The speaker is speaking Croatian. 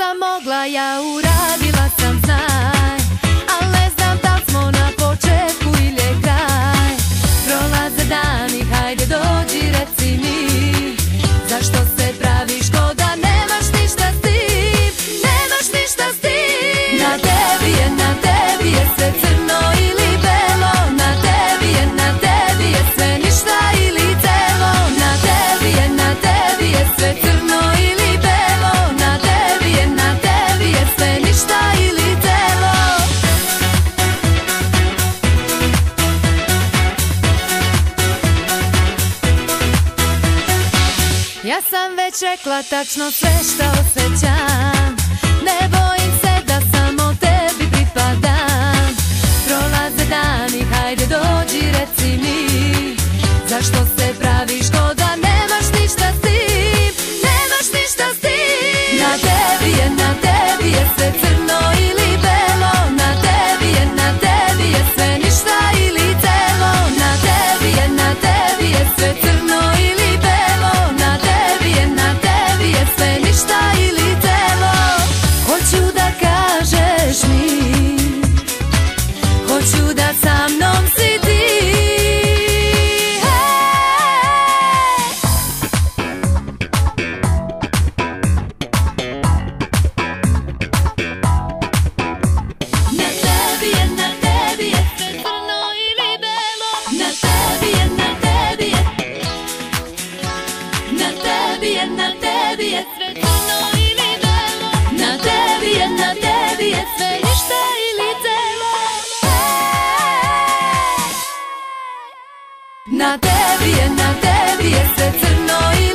sam mogla, ja uradila sam, znaj. Al ne znam da li smo na početku ili je kraj. Prolaze dani, hajde dođi reci mi, zašto se praviš ko da nemaš ništa s tim? Nemaš ništa s tim. Na tebi je sve crno ili belo. Na tebi je sve ništa ili celo. Na tebi je sve crno ili belo. Na tebi je sve ništa ili celo. Ja sam već rekla tačno sve što osjećam. Ne bojim se da samo tebi pripadam. Prolaze dani, hajde dođi reci mi, zašto se praviš ko da nemaš ništa s tim? Nemaš ništa s tim. Na tebi je sve crno ili belo. Na tebi je sve ništa ili celo. Na tebi je sve crno ili belo. Na tebi je sve ništa ili celo. Hoću da kažeš mi, hoću da sa mnom si ti. Na tebi je sve crno ili belo. Na tebi je sve crno ili belo. Na tebi je sve ništa ili celo. Na tebi je sve crno ili